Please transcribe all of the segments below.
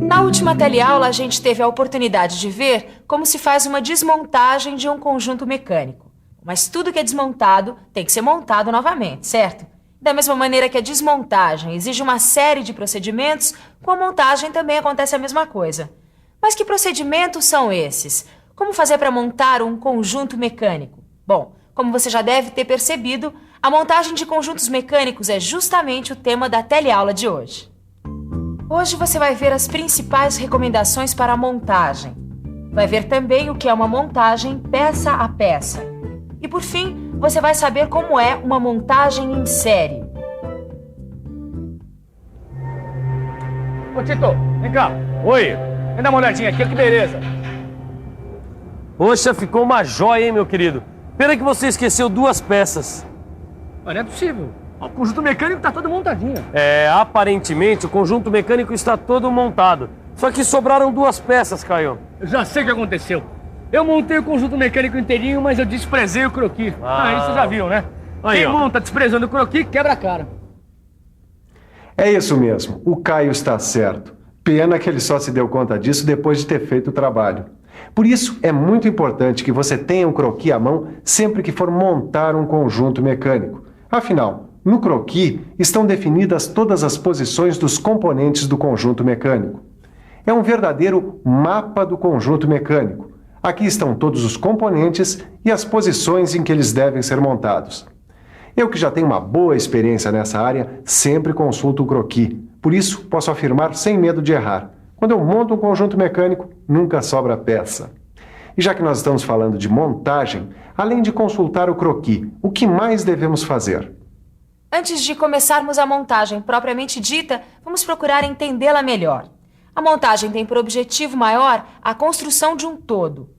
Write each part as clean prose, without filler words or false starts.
Na última teleaula, a gente teve a oportunidade de ver como se faz uma desmontagem de um conjunto mecânico. Mas tudo que é desmontado tem que ser montado novamente, certo? Da mesma maneira que a desmontagem exige uma série de procedimentos, com a montagem também acontece a mesma coisa. Mas que procedimentos são esses? Como fazer para montar um conjunto mecânico? Bom, como você já deve ter percebido, a montagem de conjuntos mecânicos é justamente o tema da teleaula de hoje. Hoje você vai ver as principais recomendações para a montagem. Vai ver também o que é uma montagem peça a peça. E por fim, você vai saber como é uma montagem em série. Ô Tito, vem cá. Oi. Vem dar uma olhadinha aqui, que beleza. Poxa, ficou uma joia, hein, meu querido? Pena que você esqueceu duas peças. Mas não é possível. O conjunto mecânico tá todo montadinho. Aparentemente o conjunto mecânico está todo montado. Só que sobraram duas peças, Caio. Eu já sei o que aconteceu. Eu montei o conjunto mecânico inteirinho, mas eu desprezei o croquis. Isso você já viu, né? Aí, Quem ó. monta desprezando o croquis, quebra a cara. É isso mesmo, o Caio está certo. Pena que ele só se deu conta disso depois de ter feito o trabalho. Por isso, é muito importante que você tenha um croquis à mão sempre que for montar um conjunto mecânico. Afinal, no croquis estão definidas todas as posições dos componentes do conjunto mecânico. É um verdadeiro mapa do conjunto mecânico. Aqui estão todos os componentes e as posições em que eles devem ser montados. Eu, que já tenho uma boa experiência nessa área, sempre consulto o croquis. Por isso, posso afirmar sem medo de errar. Quando eu monto um conjunto mecânico, nunca sobra peça. E já que nós estamos falando de montagem, além de consultar o croquis, o que mais devemos fazer? Antes de começarmos a montagem propriamente dita, vamos procurar entendê-la melhor. A montagem tem por objetivo maior a construção de um todo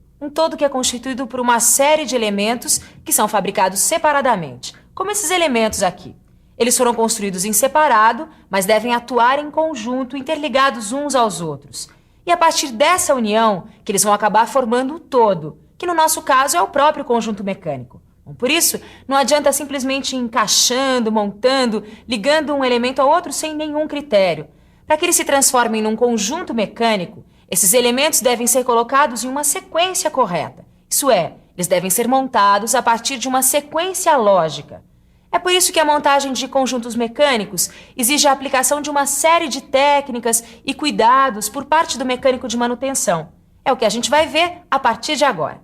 que é constituído por uma série de elementos que são fabricados separadamente, como esses elementos aqui. Eles foram construídos em separado, mas devem atuar em conjunto, interligados uns aos outros. E a partir dessa união, que eles vão acabar formando o todo, que no nosso caso é o próprio conjunto mecânico. Bom, por isso, não adianta simplesmente ir encaixando, montando, ligando um elemento ao outro sem nenhum critério. Para que eles se transformem num conjunto mecânico, esses elementos devem ser colocados em uma sequência correta. Isso é, eles devem ser montados a partir de uma sequência lógica. É por isso que a montagem de conjuntos mecânicos exige a aplicação de uma série de técnicas e cuidados por parte do mecânico de manutenção. É o que a gente vai ver a partir de agora.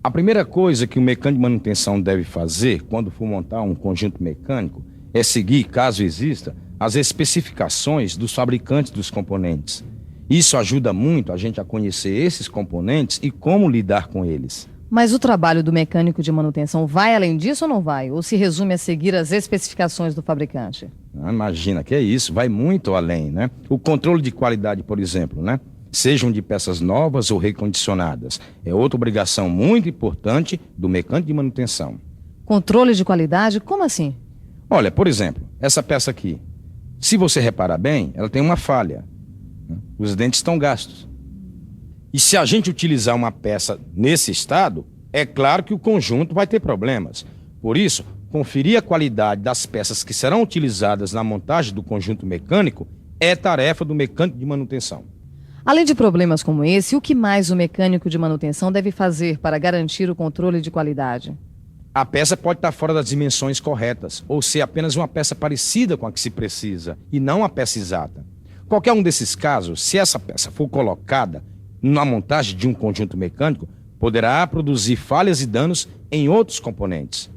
A primeira coisa que o mecânico de manutenção deve fazer quando for montar um conjunto mecânico é seguir, caso exista, as especificações dos fabricantes dos componentes. Isso ajuda muito a gente a conhecer esses componentes e como lidar com eles. Mas o trabalho do mecânico de manutenção vai além disso ou não vai? Ou se resume a seguir as especificações do fabricante? Imagina que é isso, vai muito além, né? O controle de qualidade, por exemplo, né? Sejam de peças novas ou recondicionadas, é outra obrigação muito importante do mecânico de manutenção. Controle de qualidade? Como assim? Olha, por exemplo, essa peça aqui. Se você reparar bem, ela tem uma falha. Os dentes estão gastos. E se a gente utilizar uma peça nesse estado, é claro que o conjunto vai ter problemas. Por isso, conferir a qualidade das peças que serão utilizadas na montagem do conjunto mecânico é tarefa do mecânico de manutenção. Além de problemas como esse, o que mais o mecânico de manutenção deve fazer para garantir o controle de qualidade? A peça pode estar fora das dimensões corretas, ou ser apenas uma peça parecida com a que se precisa, e não a peça exata. Qualquer um desses casos, se essa peça for colocada na montagem de um conjunto mecânico, poderá produzir falhas e danos em outros componentes.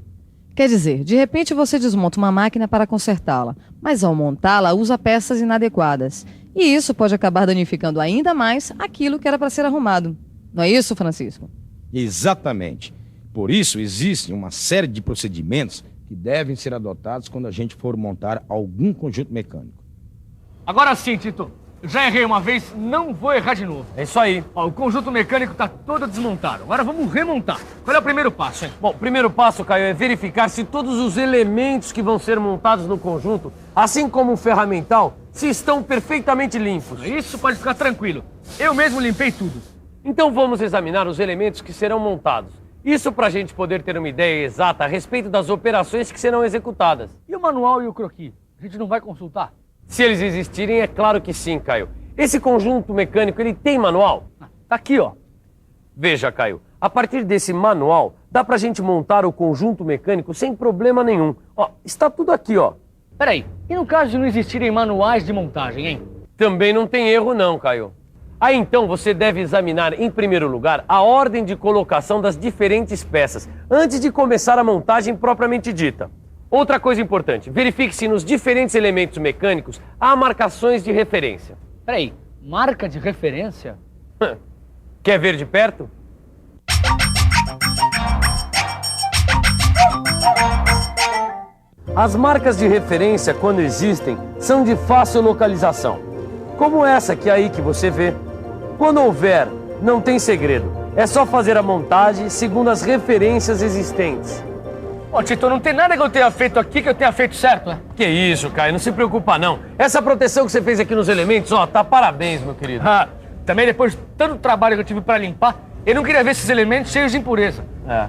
Quer dizer, de repente você desmonta uma máquina para consertá-la, mas ao montá-la usa peças inadequadas. E isso pode acabar danificando ainda mais aquilo que era para ser arrumado. Não é isso, Francisco? Exatamente. Por isso, existe uma série de procedimentos que devem ser adotados quando a gente for montar algum conjunto mecânico. Agora sim, Tito. Eu já errei uma vez, não vou errar de novo. É isso aí. Ó, o conjunto mecânico tá todo desmontado. Agora vamos remontar. Qual é o primeiro passo, hein? Bom, o primeiro passo, Caio, é verificar se todos os elementos que vão ser montados no conjunto, assim como o ferramental, se estão perfeitamente limpos. Isso pode ficar tranquilo. Eu mesmo limpei tudo. Então vamos examinar os elementos que serão montados. Isso para a gente poder ter uma ideia exata a respeito das operações que serão executadas. E o manual e o croquis? A gente não vai consultar? Se eles existirem, é claro que sim, Caio. Esse conjunto mecânico, ele tem manual? Tá aqui, ó. Veja, Caio, a partir desse manual, dá pra gente montar o conjunto mecânico sem problema nenhum. Ó, está tudo aqui, ó. Peraí, e no caso de não existirem manuais de montagem, hein? Também não tem erro não, Caio. Aí então você deve examinar, em primeiro lugar, a ordem de colocação das diferentes peças, antes de começar a montagem propriamente dita. Outra coisa importante, verifique se nos diferentes elementos mecânicos há marcações de referência. Peraí, marca de referência? Quer ver de perto? As marcas de referência, quando existem, são de fácil localização. Como essa que é aí que você vê. Quando houver, não tem segredo. É só fazer a montagem segundo as referências existentes. Ô, Tito, não tem nada que eu tenha feito aqui que eu tenha feito certo, né? Que isso, Caio, não se preocupa não. Essa proteção que você fez aqui nos elementos, ó, tá parabéns, meu querido. Também depois de tanto trabalho que eu tive pra limpar, eu não queria ver esses elementos cheios de impureza.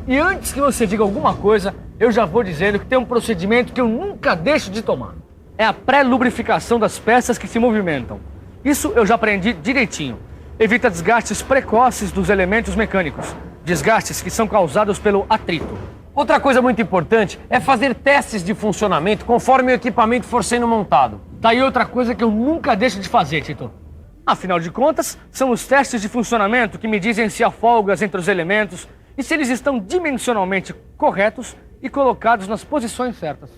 E antes que você diga alguma coisa, eu já vou dizendo que tem um procedimento que eu nunca deixo de tomar. É a pré-lubrificação das peças que se movimentam. Isso eu já aprendi direitinho. Evita desgastes precoces dos elementos mecânicos. Desgastes que são causados pelo atrito. Outra coisa muito importante é fazer testes de funcionamento conforme o equipamento for sendo montado. Daí outra coisa que eu nunca deixo de fazer, Tito. Afinal de contas, são os testes de funcionamento que me dizem se há folgas entre os elementos e se eles estão dimensionalmente corretos e colocados nas posições certas.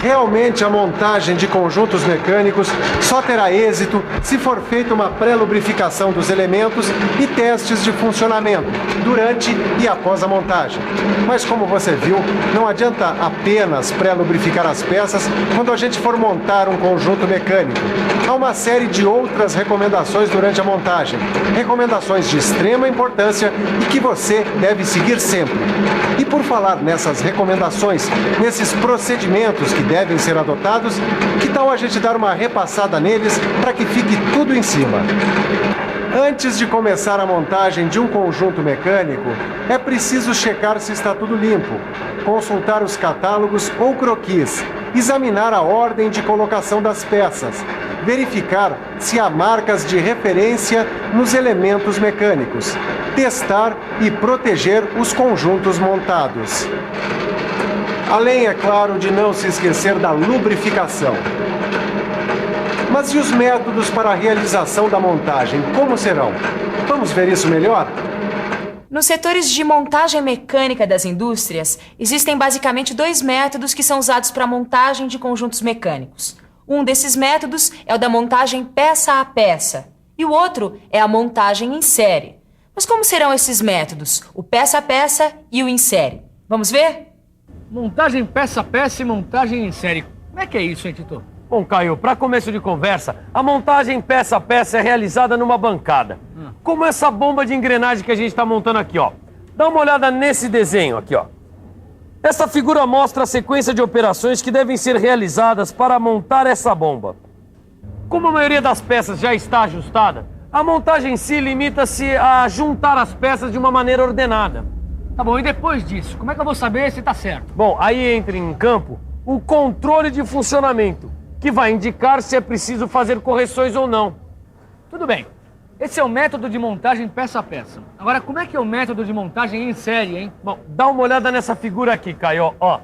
Realmente, a montagem de conjuntos mecânicos só terá êxito se for feita uma pré-lubrificação dos elementos e testes de funcionamento durante e após a montagem. Mas como você viu, não adianta apenas pré-lubrificar as peças quando a gente for montar um conjunto mecânico. Há uma série de outras recomendações durante a montagem. Recomendações de extrema importância e que você deve seguir sempre. E por falar nessas recomendações, nesses procedimentos que devem ser adotados, que tal a gente dar uma repassada neles para que fique tudo em cima? Antes de começar a montagem de um conjunto mecânico, é preciso checar se está tudo limpo, consultar os catálogos ou croquis, examinar a ordem de colocação das peças, verificar se há marcas de referência nos elementos mecânicos, testar e proteger os conjuntos montados. Além, é claro, de não se esquecer da lubrificação. Mas e os métodos para a realização da montagem, como serão? Vamos ver isso melhor? Nos setores de montagem mecânica das indústrias, existem basicamente 2 métodos que são usados para a montagem de conjuntos mecânicos. Um desses métodos é o da montagem peça a peça, e o outro é a montagem em série. Mas como serão esses métodos, o peça a peça e o em série? Vamos ver? Montagem peça a peça e montagem em série. Como é que é isso, hein, Tito? Bom, Caio, para começo de conversa, a montagem peça a peça é realizada numa bancada. Como essa bomba de engrenagem que a gente está montando aqui, ó. Dá uma olhada nesse desenho aqui, ó. Essa figura mostra a sequência de operações que devem ser realizadas para montar essa bomba. Como a maioria das peças já está ajustada, a montagem em si limita-se a juntar as peças de uma maneira ordenada. Tá bom, e depois disso, como é que eu vou saber se tá certo? Bom, aí entra em campo o controle de funcionamento, que vai indicar se é preciso fazer correções ou não. Tudo bem. Esse é o método de montagem peça a peça. Agora, como é que é o método de montagem em série, hein? Bom, dá uma olhada nessa figura aqui, Caio, ó.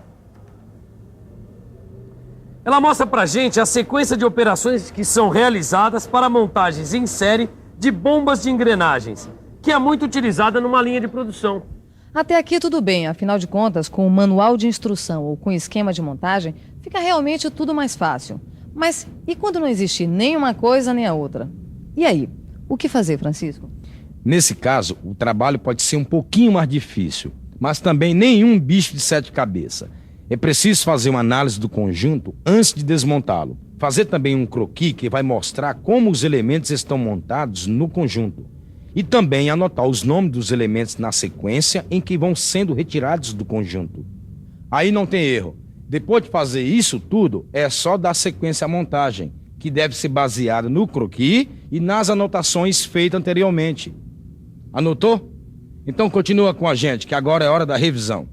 Ela mostra pra gente a sequência de operações que são realizadas para montagens em série de bombas de engrenagens, que é muito utilizada numa linha de produção. Até aqui tudo bem, afinal de contas, com o manual de instrução ou com esquema de montagem, fica realmente tudo mais fácil. Mas e quando não existe nem uma coisa nem a outra? E aí, o que fazer, Francisco? Nesse caso, o trabalho pode ser um pouquinho mais difícil, mas também nenhum bicho de 7 cabeças. É preciso fazer uma análise do conjunto antes de desmontá-lo. Fazer também um croquis que vai mostrar como os elementos estão montados no conjunto. E também anotar os nomes dos elementos na sequência em que vão sendo retirados do conjunto. Aí não tem erro. Depois de fazer isso tudo, é só dar sequência à montagem, que deve ser baseada no croquis e nas anotações feitas anteriormente. Anotou? Então continua com a gente, que agora é hora da revisão.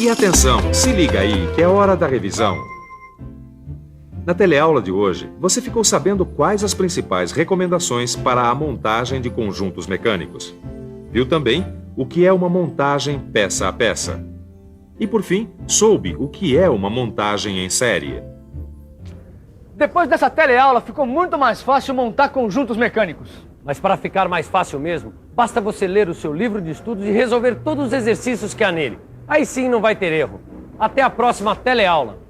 E atenção, se liga aí, que é hora da revisão. Na teleaula de hoje, você ficou sabendo quais as principais recomendações para a montagem de conjuntos mecânicos. Viu também o que é uma montagem peça a peça. E por fim, soube o que é uma montagem em série. Depois dessa teleaula, ficou muito mais fácil montar conjuntos mecânicos. Mas para ficar mais fácil mesmo, basta você ler o seu livro de estudos e resolver todos os exercícios que há nele. Aí sim não vai ter erro. Até a próxima teleaula.